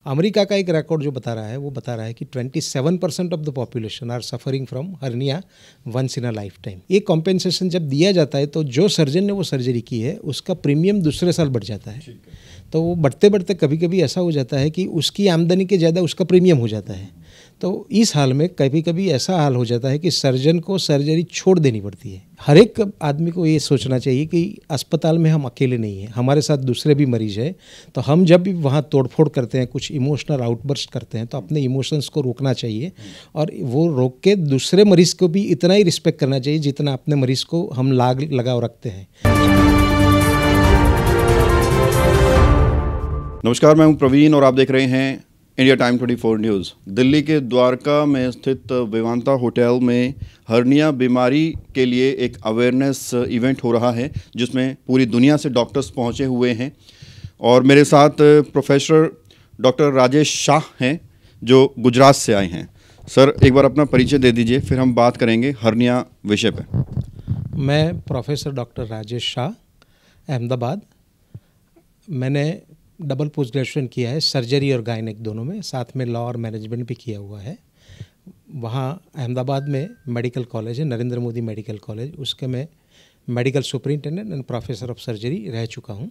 America का एक record जो बता रहा है वो बता रहा है कि 27% of the population are suffering from hernia once in a lifetime. ये कॉम्पेंसेशन जब दिया जाता है तो जो सर्जन ने वो सर्जरी की है उसका प्रीमियम दूसरे साल बढ़ जाता है। तो वो बढ़ते बढ़ते कभी कभी ऐसा हो जाता है कि उसकी आमदनी के ज़्यादा उसका प्रीमियम हो जाता है। तो इस हाल में कभी कभी ऐसा हाल हो जाता है कि सर्जन को सर्जरी छोड़ देनी पड़ती है। हर एक आदमी को ये सोचना चाहिए कि अस्पताल में हम अकेले नहीं हैं, हमारे साथ दूसरे भी मरीज हैं। तो हम जब भी वहाँ तोड़फोड़ करते हैं, कुछ इमोशनल आउटबर्स्ट करते हैं, तो अपने इमोशंस को रोकना चाहिए और वो रोक के दूसरे मरीज को भी इतना ही रिस्पेक्ट करना चाहिए जितना अपने मरीज को हम लगाव रखते हैं। नमस्कार, मैं हूं प्रवीण और आप देख रहे हैं इंडिया टाइम 24 न्यूज़। दिल्ली के द्वारका में स्थित विवांता होटल में हर्निया बीमारी के लिए एक अवेयरनेस इवेंट हो रहा है जिसमें पूरी दुनिया से डॉक्टर्स पहुंचे हुए हैं। और मेरे साथ प्रोफेसर डॉक्टर राजेश शाह हैं जो गुजरात से आए हैं। सर, एक बार अपना परिचय दे दीजिए, फिर हम बात करेंगे हर्निया विषय पर। मैं प्रोफेसर डॉक्टर राजेश शाह, अहमदाबाद। मैंने डबल पोस्ट ग्रेजुएशन किया है सर्जरी और गायनेक दोनों में, साथ में लॉ और मैनेजमेंट भी किया हुआ है। वहाँ अहमदाबाद में मेडिकल कॉलेज है, नरेंद्र मोदी मेडिकल कॉलेज, उसके मैं medical superintendent and professor of surgery रह चुका हूँ।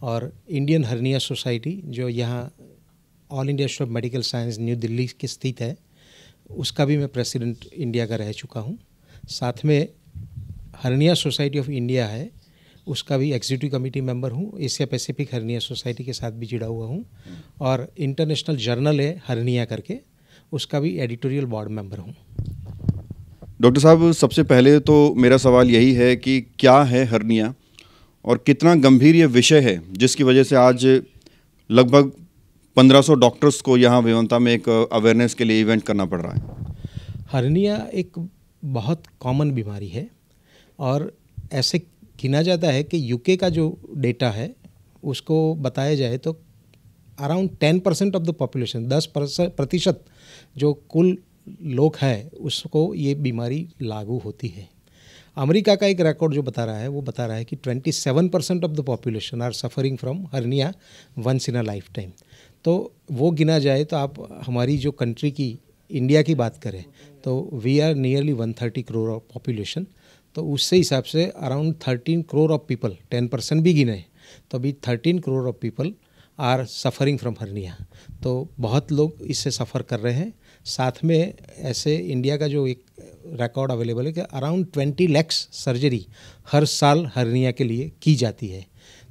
और इंडियन हर्निया सोसाइटी जो यहाँ all India institute of medical science new Delhi के स्थित है, उसका भी मैं प्रेसिडेंट इंडिया का रह चुका हूँ। साथ में हर्निया सोसाइटी ऑफ इंडिया है, उसका भी एग्जीक्यूटिव कमेटी मेंबर हूँ। एशिया पैसिफिक हर्निया सोसाइटी के साथ भी जुड़ा हुआ हूँ। और इंटरनेशनल जर्नल है हर्निया करके, उसका भी एडिटोरियल बोर्ड मेंबर हूँ। डॉक्टर साहब, सबसे पहले तो मेरा सवाल यही है कि क्या है हर्निया और कितना गंभीर ये विषय है जिसकी वजह से आज लगभग 1500 डॉक्टर्स को यहाँ विवांता में एक अवेयरनेस के लिए इवेंट करना पड़ रहा है। हर्निया एक बहुत कॉमन बीमारी है और ऐसे गिना जाता है कि यूके का जो डेटा है उसको बताया जाए तो अराउंड 10% ऑफ द पॉपुलेशन, 10% जो कुल लोग हैं उसको ये बीमारी लागू होती है। अमेरिका का एक रिकॉर्ड जो बता रहा है वो बता रहा है कि 27% of the population are suffering from hernia once in a lifetime. तो वो गिना जाए तो आप हमारी जो कंट्री की, इंडिया की बात करें तो we are nearly 130 crore of population. तो उससे हिसाब से अराउंड 13 करोड़ ऑफ पीपल, 10% भी गिने तो अभी 13 crore of people are suffering from hernia. तो बहुत लोग इससे सफ़र कर रहे हैं। साथ में ऐसे इंडिया का जो एक रिकॉर्ड अवेलेबल है कि अराउंड 20 लाख सर्जरी हर साल हर्निया के लिए की जाती है।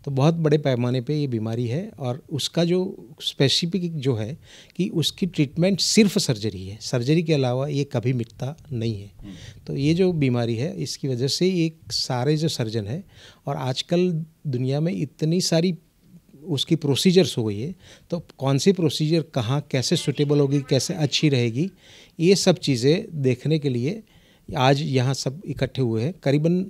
तो बहुत बड़े पैमाने पे ये बीमारी है और उसका जो स्पेसिफिक जो है कि उसकी ट्रीटमेंट सिर्फ सर्जरी है, सर्जरी के अलावा ये कभी मिटता नहीं है। तो ये जो बीमारी है इसकी वजह से ये सारे जो सर्जन है, और आजकल दुनिया में इतनी सारी उसकी प्रोसीजर्स हो गई है, तो कौन सी प्रोसीजर कहाँ कैसे सूटेबल होगी, कैसे अच्छी रहेगी, ये सब चीज़ें देखने के लिए आज यहाँ सब इकट्ठे हुए हैं। करीबन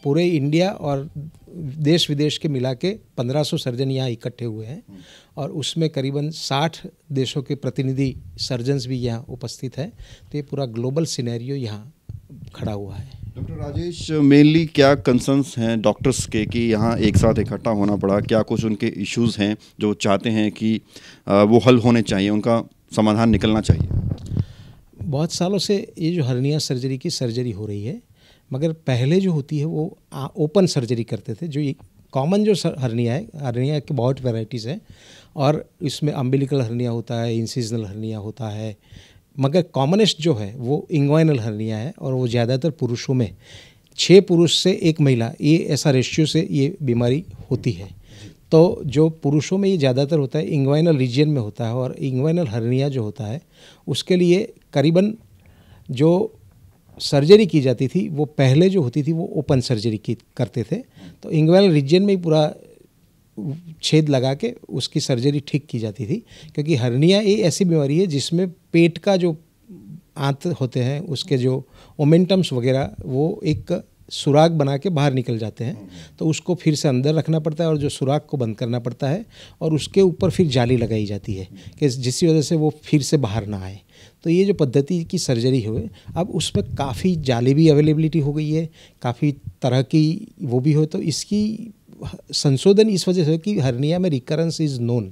पूरे इंडिया और देश विदेश के मिला के 1500 सर्जन यहाँ इकट्ठे हुए हैं और उसमें करीबन 60 देशों के प्रतिनिधि सर्जन्स भी यहाँ उपस्थित हैं। तो ये पूरा ग्लोबल सिनेरियो यहाँ खड़ा हुआ है। डॉक्टर राजेश, मेनली क्या कंसर्न्स हैं डॉक्टर्स के कि यहाँ एक साथ इकट्ठा होना पड़ा? क्या कुछ उनके इश्यूज़ हैं जो चाहते हैं कि वो हल होने चाहिए, उनका समाधान निकलना चाहिए? बहुत सालों से ये जो हर्निया सर्जरी की सर्जरी हो रही है, मगर पहले जो होती है वो ओपन सर्जरी करते थे। जो कॉमन जो हर्निया है, हर्निया की बहुत वैरायटीज़ हैं और इसमें अम्बिलिकल हर्निया होता है, इंसिजनल हर्निया होता है, मगर कॉमनेस्ट जो है वो इंग्वाइनल हर्निया है और वो ज़्यादातर पुरुषों में 6 पुरुष से 1 महिला, ये ऐसा रेशियो से ये बीमारी होती है। तो जो पुरुषों में ये ज़्यादातर होता है, इंग्वाइनल रीजन में होता है। और इंग्वाइनल हर्निया जो होता है उसके लिए करीबन जो सर्जरी की जाती थी वो पहले जो होती थी वो ओपन सर्जरी की करते थे। तो इंग्वाइनल रीजन में ही पूरा छेद लगा के उसकी सर्जरी ठीक की जाती थी, क्योंकि हर्निया ये ऐसी बीमारी है जिसमें पेट का जो आंत होते हैं उसके जो ओमेंटम्स वगैरह वो एक सुराख बना के बाहर निकल जाते हैं। तो उसको फिर से अंदर रखना पड़ता है और जो सुराख को बंद करना पड़ता है और उसके ऊपर फिर जाली लगाई जाती है कि जिसकी वजह से वो फिर से बाहर ना आए। तो ये जो पद्धति की सर्जरी हुए, अब उसमें काफ़ी जाली भी अवेलेबिलिटी हो गई है, काफ़ी तरह की वो भी हो। तो इसकी संशोधन इस वजह से कि हर्निया में रिकरेंस इज़ नोन,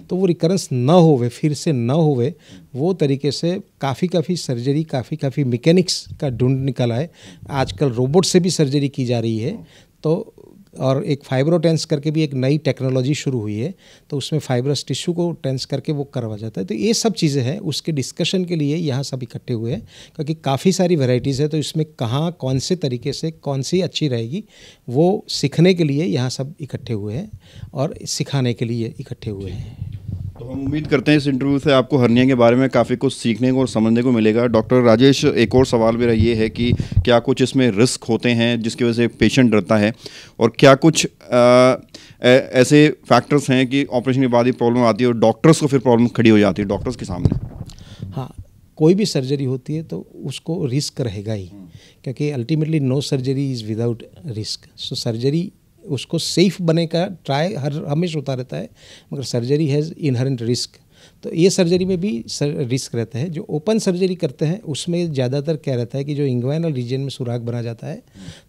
तो वो रिकरेंस ना होवे, फिर से ना होवे, वो तरीके से काफ़ी सर्जरी, काफ़ी मैकेनिक्स का ढूंढ निकला है। आजकल रोबोट से भी सर्जरी की जा रही है। तो और एक फाइब्रोटेंस करके भी एक नई टेक्नोलॉजी शुरू हुई है, तो उसमें फाइब्रस टिश्यू को टेंस करके वो करवा जाता है। तो ये सब चीज़ें हैं, उसके डिस्कशन के लिए यहाँ सब इकट्ठे हुए हैं, क्योंकि काफ़ी सारी वैरायटीज़ है। तो इसमें कहाँ कौन से तरीके से कौन सी अच्छी रहेगी वो सीखने के लिए यहाँ सब इकट्ठे हुए हैं और सिखाने के लिए इकट्ठे हुए हैं। तो हम उम्मीद करते हैं इस इंटरव्यू से आपको हर्निया के बारे में काफ़ी कुछ सीखने को और समझने को मिलेगा। डॉक्टर राजेश, एक और सवाल मेरा ये है कि क्या कुछ इसमें रिस्क होते हैं जिसकी वजह से पेशेंट डरता है, और क्या कुछ ऐसे फैक्टर्स हैं कि ऑपरेशन के बाद ही प्रॉब्लम आती है और डॉक्टर्स को फिर प्रॉब्लम खड़ी हो जाती है डॉक्टर्स के सामने? हाँ, कोई भी सर्जरी होती है तो उसको रिस्क रहेगा ही, क्योंकि ultimately no surgery is without risk. So surgery उसको सेफ बने का ट्राई हमेशा होता रहता है, मगर सर्जरी हैज़ इनहेरेंट रिस्क। तो ये सर्जरी में भी रिस्क रहता है। जो ओपन सर्जरी करते हैं उसमें ज़्यादातर क्या रहता है कि जो इंग्वाइनल रीजन में सुराख बना जाता है,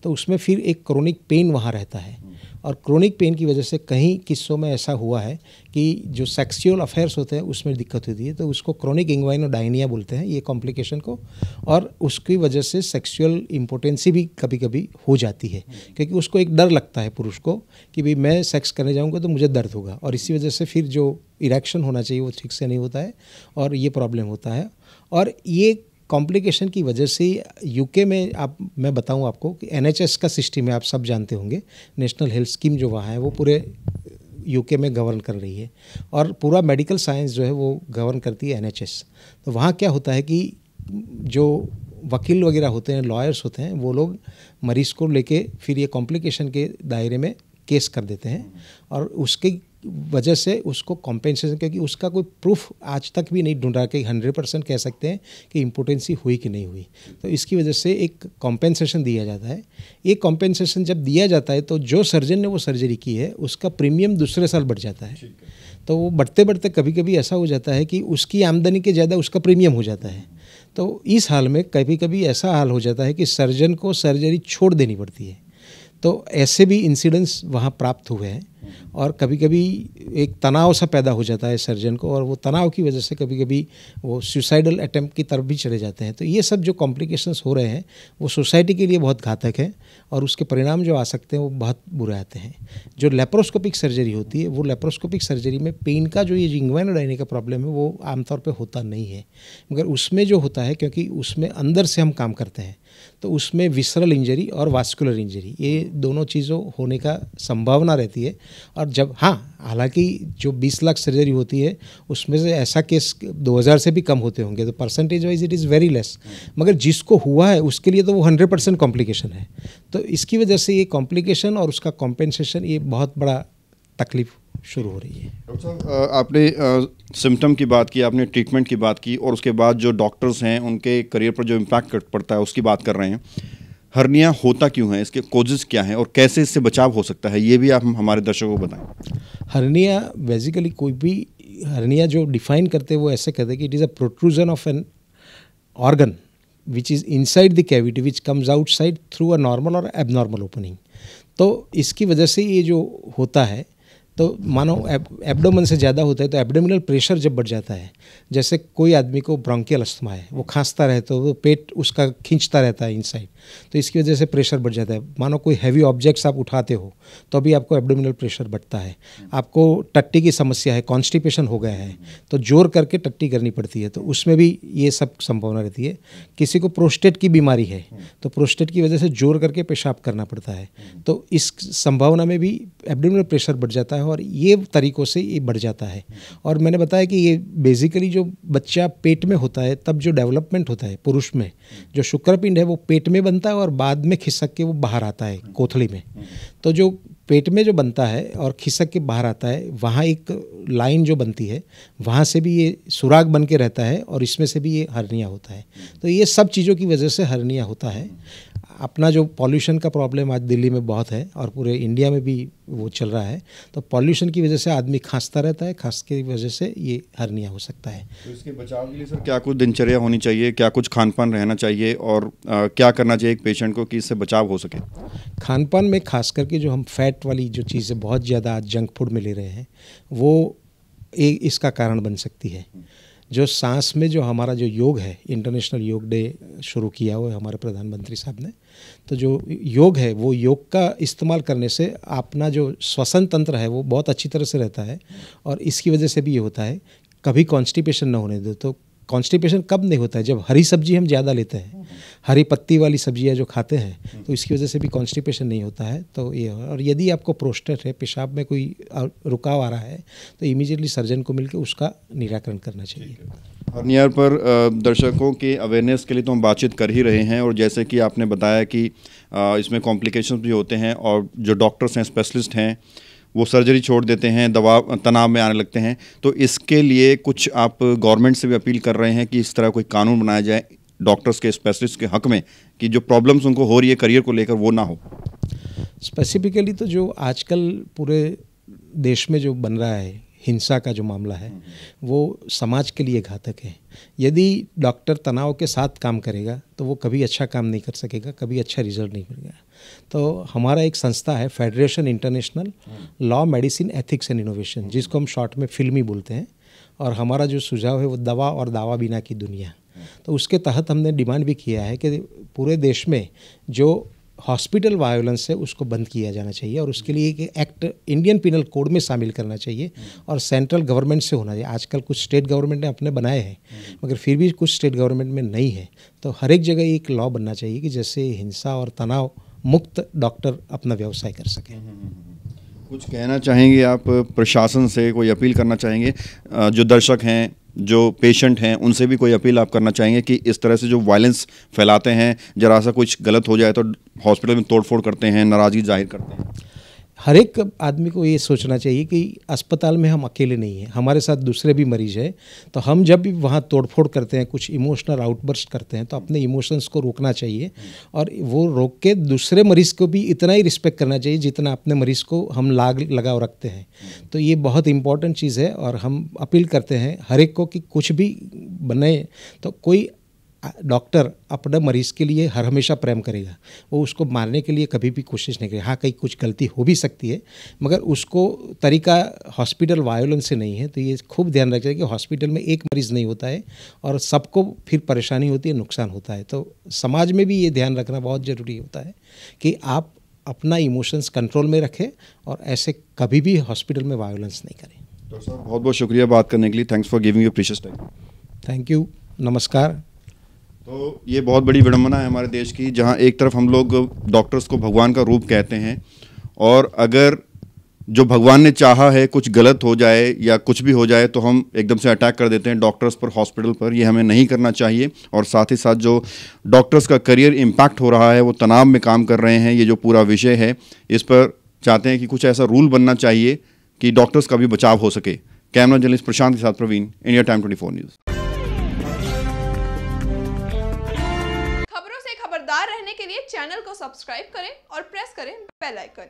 तो उसमें फिर एक क्रोनिक पेन वहाँ रहता है, और क्रोनिक पेन की वजह से कहीं किस्सों में ऐसा हुआ है कि जो सेक्सुअल अफेयर्स होते हैं उसमें दिक्कत होती है, तो उसको क्रोनिक इंग्वाइनोडायनिया बोलते हैं ये कॉम्प्लिकेशन को, और उसकी वजह से सेक्सुअल इम्पोटेंसी भी कभी कभी हो जाती है, क्योंकि उसको एक डर लगता है पुरुष को कि भाई मैं सेक्स करने जाऊँगा तो मुझे दर्द होगा, और इसी वजह से फिर जो इरेक्शन होना चाहिए वो ठीक से नहीं होता है और ये प्रॉब्लम होता है। और ये कॉम्प्लिकेशन की वजह से यूके में मैं बताऊं आपको कि एनएचएस का सिस्टम है, आप सब जानते होंगे, नेशनल हेल्थ स्कीम जो वहाँ है वो पूरे यूके में गवर्न कर रही है, और पूरा मेडिकल साइंस जो है वो गवर्न करती है एनएचएस। तो वहाँ क्या होता है कि जो वकील वगैरह होते हैं, लॉयर्स होते हैं, वो लोग मरीज़ को लेके फिर ये कॉम्प्लिकेशन के दायरे में केस कर देते हैं, और उसके वजह से उसको कॉम्पेंसेशन, क्योंकि उसका कोई प्रूफ आज तक भी नहीं ढूंढा कि 100% कह सकते हैं कि इम्पोटेंसी हुई कि नहीं हुई, तो इसकी वजह से एक कॉम्पेंसेशन दिया जाता है। ये कॉम्पेंसेशन जब दिया जाता है तो जो सर्जन ने वो सर्जरी की है उसका प्रीमियम दूसरे साल बढ़ जाता है। तो वो बढ़ते बढ़ते कभी कभी ऐसा हो जाता है कि उसकी आमदनी के ज़्यादा उसका प्रीमियम हो जाता है। तो इस हाल में कभी कभी ऐसा हाल हो जाता है कि सर्जन को सर्जरी छोड़ देनी पड़ती है। तो ऐसे भी इंसिडेंट्स वहाँ प्राप्त हुए हैं, और कभी कभी एक तनाव सा पैदा हो जाता है सर्जन को, और वो तनाव की वजह से कभी कभी वो सुसाइडल अटेम्प्ट की तरफ भी चले जाते हैं। तो ये सब जो कॉम्प्लिकेशंस हो रहे हैं वो सोसाइटी के लिए बहुत घातक है, और उसके परिणाम जो आ सकते हैं वो बहुत बुरे आते हैं। जो लेप्रोस्कोपिक सर्जरी होती है, वो लेप्रोस्कोपिक सर्जरी में पेन का जो ये इंग्वाइनोडायनिया का प्रॉब्लम है वो आमतौर पर होता नहीं है, मगर उसमें जो होता है, क्योंकि उसमें अंदर से हम काम करते हैं, तो उसमें विसरल इंजरी और वास्कुलर इंजरी, ये दोनों चीज़ों होने का संभावना रहती है। और जब हालांकि जो 20 लाख सर्जरी होती है उसमें से ऐसा केस 2000 से भी कम होते होंगे, तो percentage wise it is very less, मगर जिसको हुआ है उसके लिए तो वो 100% कॉम्प्लिकेशन है। तो इसकी वजह से ये कॉम्प्लिकेशन और उसका कॉम्पेंसेशन, ये बहुत बड़ा तकलीफ शुरू हो रही है। डॉक्टर साहब, आपने सिम्टम की बात की, आपने ट्रीटमेंट की बात की, और उसके बाद जो डॉक्टर्स हैं उनके करियर पर जो इम्पैक्ट पड़ता है उसकी बात कर रहे हैं। हर्निया होता क्यों है, इसके कॉजेज़ क्या हैं, और कैसे इससे बचाव हो सकता है, ये भी आप हमारे दर्शकों को बताएं। हर्निया बेसिकली कोई भी हर्निया जो डिफाइन करते हैं वो ऐसे कहते हैं कि it is a protrusion of an organ which is inside the cavity which comes outside through a normal और एबनॉर्मल ओपनिंग। तो इसकी वजह से ये जो होता है, तो मानो एब्डोमेन से ज़्यादा होता है, तो एब्डोमिनल प्रेशर जब बढ़ जाता है, जैसे कोई आदमी को ब्रोंकियल अस्थमा है, वो खांसता रहे तो वो पेट उसका खींचता रहता है इनसाइड, तो इसकी वजह से प्रेशर बढ़ जाता है। मानो कोई हैवी ऑब्जेक्ट्स आप उठाते हो तो अभी आपको एब्डोमिनल प्रेशर बढ़ता है। आपको टट्टी की समस्या है, कॉन्स्टिपेशन हो गया है, तो जोर करके टट्टी करनी पड़ती है, तो उसमें भी ये सब संभावना रहती है। किसी को प्रोस्टेट की बीमारी है तो प्रोस्टेट की वजह से जोर करके पेशाब करना पड़ता है, तो इस संभावना में भी एब्डोमिनल प्रेशर बढ़ जाता है, और ये तरीक़ों से ये बढ़ जाता है। और मैंने बताया कि ये बेसिकली जो बच्चा पेट में होता है तब जो डेवलपमेंट होता है पुरुष में, जो शुक्रपिंड है वो पेट में बनता है और बाद में खिसक के वो बाहर आता है कोथली में। तो जो पेट में जो बनता है और खिसक के बाहर आता है, वहाँ एक लाइन जो बनती है, वहाँ से भी ये सुराग बन के रहता है, और इसमें से भी ये हर्निया होता है। तो ये सब चीज़ों की वजह से हर्निया होता है। अपना जो पॉल्यूशन का प्रॉब्लम आज दिल्ली में बहुत है और पूरे इंडिया में भी वो चल रहा है, तो पॉल्यूशन की वजह से आदमी खांसता रहता है, खांस की वजह से ये हर्निया हो सकता है। तो इसके बचाव के लिए सर क्या कुछ दिनचर्या होनी चाहिए, क्या कुछ खान पान रहना चाहिए और क्या करना चाहिए एक पेशेंट को कि इससे बचाव हो सके? खान पान में खास करके जो हम फैट वाली जो चीज़ें बहुत ज़्यादा आज जंक फूड में ले रहे हैं वो एक इसका कारण बन सकती है। जो सांस में जो हमारा जो योग है, इंटरनेशनल योग डे शुरू किया हुआ है हमारे प्रधानमंत्री साहब ने, तो जो योग है वो योग का इस्तेमाल करने से अपना जो श्वसन तंत्र है वो बहुत अच्छी तरह से रहता है और इसकी वजह से भी ये होता है कभी कॉन्स्टिपेशन ना होने दो। तो कॉन्स्टिपेशन कब नहीं होता है? जब हरी सब्जी हम ज़्यादा लेते हैं, हरी पत्ती वाली सब्जियां जो खाते हैं, तो इसकी वजह से भी कॉन्स्टिपेशन नहीं होता है। तो ये, और यदि आपको प्रोस्टेट है, पेशाब में कोई रुकाव आ रहा है, तो इमीडिएटली सर्जन को मिलकर उसका निराकरण करना चाहिए। हर्निया पर दर्शकों के अवेयरनेस के लिए तो हम बातचीत कर ही रहे हैं और जैसे कि आपने बताया कि इसमें कॉम्प्लिकेशंस भी होते हैं और जो डॉक्टर्स हैं, स्पेशलिस्ट हैं, वो सर्जरी छोड़ देते हैं, दवा तनाव में आने लगते हैं। तो इसके लिए कुछ आप गवर्नमेंट से भी अपील कर रहे हैं कि इस तरह कोई कानून बनाया जाए डॉक्टर्स के, स्पेशलिस्ट के हक में, कि जो प्रॉब्लम्स उनको हो रही है करियर को लेकर वो ना हो? स्पेसिफिकली तो जो आजकल पूरे देश में जो बन रहा है हिंसा का जो मामला है वो समाज के लिए घातक है। यदि डॉक्टर तनाव के साथ काम करेगा तो वो कभी अच्छा काम नहीं कर सकेगा, कभी अच्छा रिजल्ट नहीं मिलेगा। तो हमारा एक संस्था है federation international law medicine ethics and innovation, जिसको हम शॉर्ट में फिल्मी बोलते हैं, और हमारा जो सुझाव है वो दवा और दावा बिना की दुनिया। तो उसके तहत हमने डिमांड भी किया है कि पूरे देश में जो हॉस्पिटल वायलेंस है उसको बंद किया जाना चाहिए और उसके लिए एक एक्ट इंडियन पिनल कोड में शामिल करना चाहिए और सेंट्रल गवर्नमेंट से होना चाहिए। आजकल कुछ स्टेट गवर्नमेंट ने अपने बनाए हैं, मगर फिर भी कुछ स्टेट गवर्नमेंट में नहीं है। तो हर एक जगह एक लॉ बनना चाहिए कि जैसे हिंसा और तनाव मुक्त डॉक्टर अपना व्यवसाय कर सकें। कुछ कहना चाहेंगे आप प्रशासन से, कोई अपील करना चाहेंगे? जो दर्शक हैं, जो पेशेंट हैं, उनसे भी कोई अपील आप करना चाहेंगे कि इस तरह से जो वायलेंस फैलाते हैं, जरा सा कुछ गलत हो जाए तो हॉस्पिटल में तोड़फोड़ करते हैं, नाराज़गी जाहिर करते हैं? हर एक आदमी को ये सोचना चाहिए कि अस्पताल में हम अकेले नहीं हैं, हमारे साथ दूसरे भी मरीज हैं। तो हम जब भी वहाँ तोड़फोड़ करते हैं, कुछ इमोशनल आउटबर्स्ट करते हैं, तो अपने इमोशंस को रोकना चाहिए और वो रोक के दूसरे मरीज़ को भी इतना ही रिस्पेक्ट करना चाहिए जितना अपने मरीज़ को हम लगाव रखते हैं। तो ये बहुत इंपॉर्टेंट चीज़ है और हम अपील करते हैं हर एक को कि कुछ भी बने तो कोई डॉक्टर अपने मरीज़ के लिए हर हमेशा प्रेम करेगा, वो उसको मारने के लिए कभी भी कोशिश नहीं करेगा। हाँ, कहीं कुछ गलती हो भी सकती है, मगर उसको तरीका हॉस्पिटल वायलेंस से नहीं है। तो ये खूब ध्यान रखिए कि हॉस्पिटल में एक मरीज़ नहीं होता है और सबको फिर परेशानी होती है, नुकसान होता है। तो समाज में भी ये ध्यान रखना बहुत ज़रूरी होता है कि आप अपना इमोशंस कंट्रोल में रखें और ऐसे कभी भी हॉस्पिटल में वायलेंस नहीं करें। तो सर बहुत बहुत शुक्रिया बात करने के लिए। Thanks for giving your precious time. Thank you, नमस्कार। तो ये बहुत बड़ी विडंबना है हमारे देश की, जहां एक तरफ हम लोग डॉक्टर्स को भगवान का रूप कहते हैं और अगर जो भगवान ने चाहा है कुछ गलत हो जाए या कुछ भी हो जाए तो हम एकदम से अटैक कर देते हैं डॉक्टर्स पर, हॉस्पिटल पर। ये हमें नहीं करना चाहिए। और साथ ही साथ जो डॉक्टर्स का करियर इम्पैक्ट हो रहा है, वो तनाव में काम कर रहे हैं, ये जो पूरा विषय है इस पर चाहते हैं कि कुछ ऐसा रूल बनना चाहिए कि डॉक्टर्स का भी बचाव हो सके। कैमरा जर्नलिस्ट प्रशांत के साथ प्रवीण, इंडिया टाइम 24 न्यूज़। खबरों से खबरदार रहने के लिए चैनल को सब्सक्राइब करें और प्रेस करें बेल आइकन।